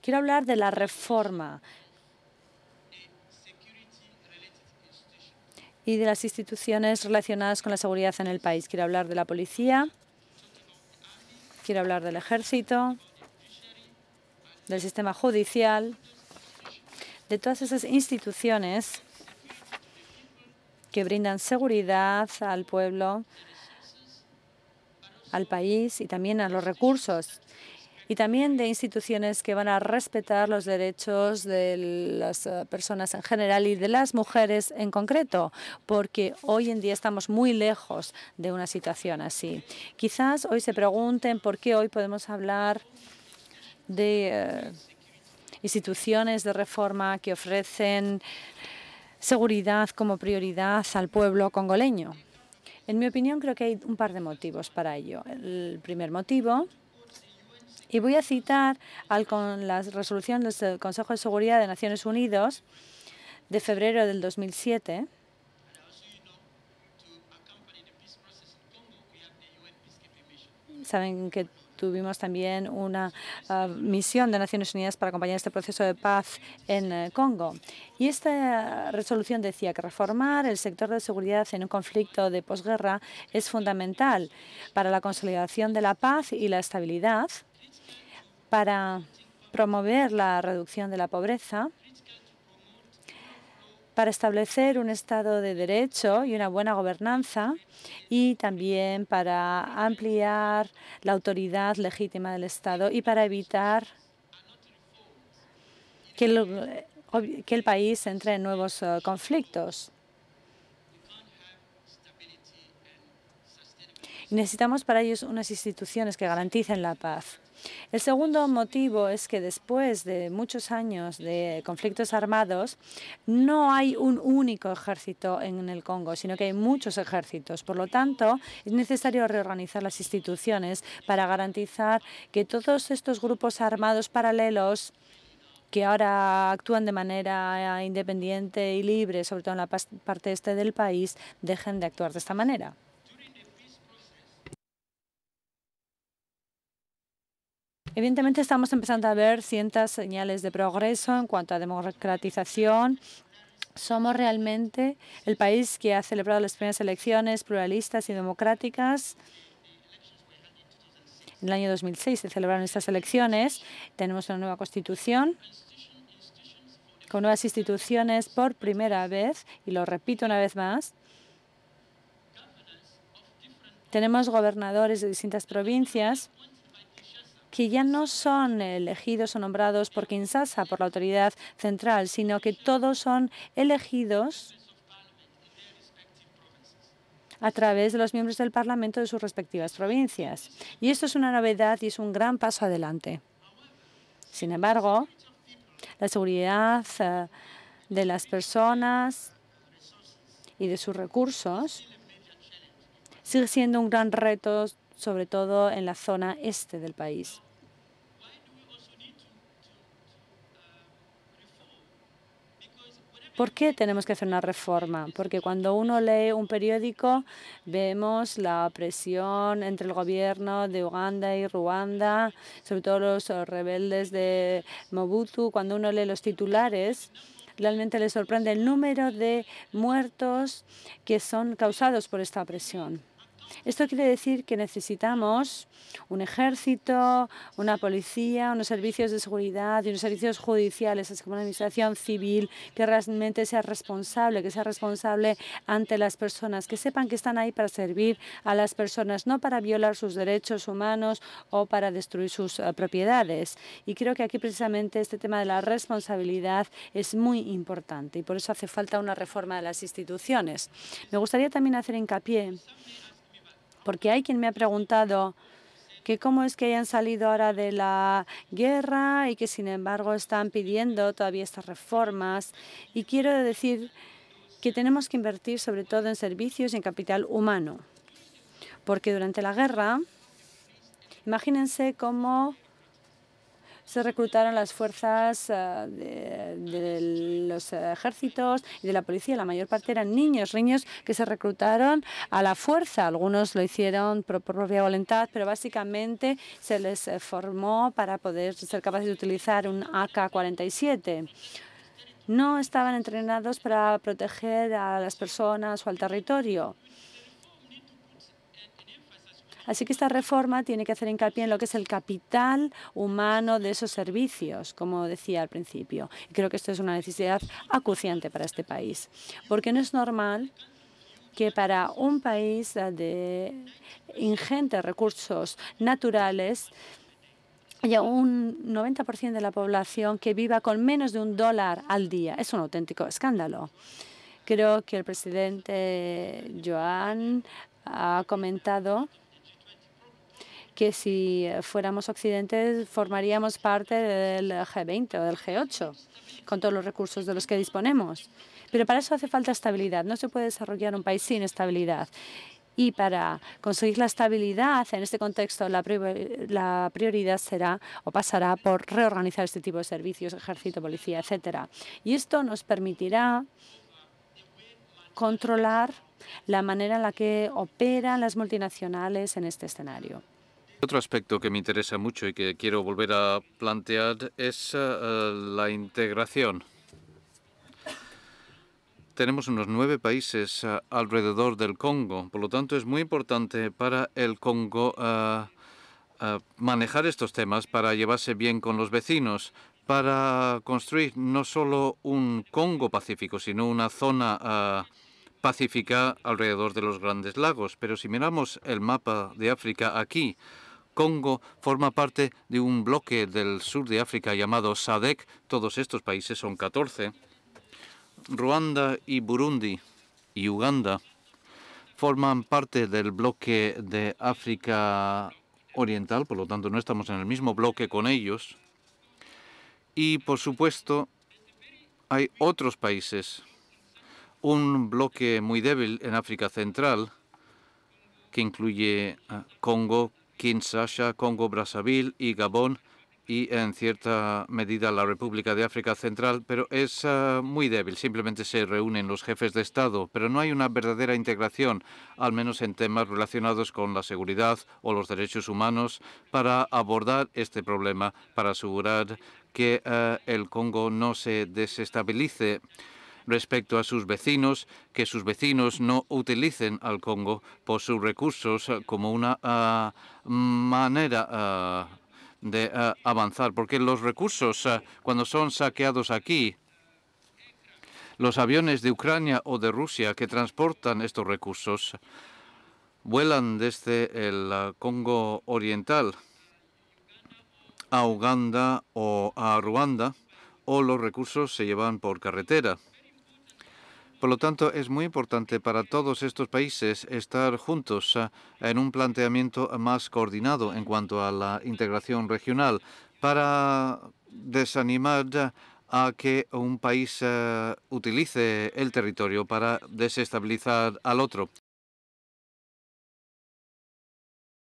Quiero hablar de la reforma y de las instituciones relacionadas con la seguridad en el país. Quiero hablar de la policía, quiero hablar del ejército, del sistema judicial, de todas esas instituciones que brindan seguridad al pueblo, al país y también a los recursos. Y también de instituciones que van a respetar los derechos de las personas en general y de las mujeres en concreto, porque hoy en día estamos muy lejos de una situación así. Quizás hoy se pregunten por qué hoy podemos hablar de instituciones de reforma que ofrecen seguridad como prioridad al pueblo congoleño. En mi opinión, creo que hay un par de motivos para ello. El primer motivo, y voy a citar con la resolución del Consejo de Seguridad de Naciones Unidas de febrero del 2007, saben que tuvimos también una misión de Naciones Unidas para acompañar este proceso de paz en Congo. Y esta resolución decía que reformar el sector de seguridad en un conflicto de posguerra es fundamental para la consolidación de la paz y la estabilidad, para promover la reducción de la pobreza, para establecer un Estado de Derecho y una buena gobernanza y también para ampliar la autoridad legítima del Estado y para evitar que el país entre en nuevos conflictos. Necesitamos para ellos unas instituciones que garanticen la paz. El segundo motivo es que después de muchos años de conflictos armados, no hay un único ejército en el Congo, sino que hay muchos ejércitos. Por lo tanto, es necesario reorganizar las instituciones para garantizar que todos estos grupos armados paralelos que ahora actúan de manera independiente y libre, sobre todo en la parte este del país, dejen de actuar de esta manera. Evidentemente, estamos empezando a ver ciertas señales de progreso en cuanto a democratización. Somos realmente el país que ha celebrado las primeras elecciones pluralistas y democráticas. En el año 2006 se celebraron estas elecciones. Tenemos una nueva constitución con nuevas instituciones por primera vez, y lo repito una vez más. Tenemos gobernadores de distintas provincias que ya no son elegidos o nombrados por Kinshasa, por la autoridad central, sino que todos son elegidos a través de los miembros del Parlamento de sus respectivas provincias. Y esto es una novedad y es un gran paso adelante. Sin embargo, la seguridad de las personas y de sus recursos sigue siendo un gran reto, sobre todo en la zona este del país. ¿Por qué tenemos que hacer una reforma? Porque cuando uno lee un periódico vemos la presión entre el gobierno de Uganda y Ruanda, sobre todo los rebeldes de Mobutu. Cuando uno lee los titulares, realmente le sorprende el número de muertos que son causados por esta presión. Esto quiere decir que necesitamos un ejército, una policía, unos servicios de seguridad y unos servicios judiciales, así como una administración civil que realmente sea responsable, ante las personas, que sepan que están ahí para servir a las personas, no para violar sus derechos humanos o para destruir sus propiedades. Y creo que aquí precisamente este tema de la responsabilidad es muy importante y por eso hace falta una reforma de las instituciones. Me gustaría también hacer hincapié, porque hay quien me ha preguntado que cómo es que hayan salido ahora de la guerra y que, sin embargo, están pidiendo todavía estas reformas. Y quiero decir que tenemos que invertir sobre todo en servicios y en capital humano, porque durante la guerra, imagínense cómo se reclutaron las fuerzas de los ejércitos y de la policía. La mayor parte eran niños que se reclutaron a la fuerza. Algunos lo hicieron por propia voluntad, pero básicamente se les formó para poder ser capaces de utilizar un AK-47. No estaban entrenados para proteger a las personas o al territorio. Así que esta reforma tiene que hacer hincapié en lo que es el capital humano de esos servicios, como decía al principio. Y creo que esto es una necesidad acuciante para este país, porque no es normal que para un país de ingentes recursos naturales haya un 90% de la población que viva con menos de $1 al día. Es un auténtico escándalo. Creo que el presidente Joan ha comentado que si fuéramos Occidente formaríamos parte del G20 o del G8 con todos los recursos de los que disponemos. Pero para eso hace falta estabilidad. No se puede desarrollar un país sin estabilidad. Y para conseguir la estabilidad en este contexto, la prioridad será o pasará por reorganizar este tipo de servicios, ejército, policía, etcétera. Y esto nos permitirá controlar la manera en la que operan las multinacionales en este escenario. Otro aspecto que me interesa mucho y que quiero volver a plantear es la integración. Tenemos unos 9 países alrededor del Congo, por lo tanto es muy importante para el Congo manejar estos temas para llevarse bien con los vecinos, para construir no solo un Congo pacífico, sino una zona pacífica alrededor de los grandes lagos. Pero si miramos el mapa de África aquí, Congo forma parte de un bloque del sur de África llamado SADC. Todos estos países son 14. Ruanda y Burundi y Uganda forman parte del bloque de África Oriental, por lo tanto no estamos en el mismo bloque con ellos. Y, por supuesto, hay otros países, un bloque muy débil en África Central, que incluye Congo, Kinshasa, Congo-Brazzaville y Gabón, y en cierta medida la República de África Central, pero es muy débil. Simplemente se reúnen los jefes de Estado, pero no hay una verdadera integración, al menos en temas relacionados con la seguridad o los derechos humanos, para abordar este problema, para asegurar que el Congo no se desestabilice respecto a sus vecinos, que sus vecinos no utilicen al Congo por sus recursos como una manera de avanzar, porque los recursos, cuando son saqueados aquí, los aviones de Ucrania o de Rusia que transportan estos recursos vuelan desde el Congo Oriental a Uganda o a Ruanda, o los recursos se llevan por carretera. Por lo tanto, es muy importante para todos estos países estar juntos en un planteamiento más coordinado en cuanto a la integración regional para desanimar a que un país utilice el territorio para desestabilizar al otro.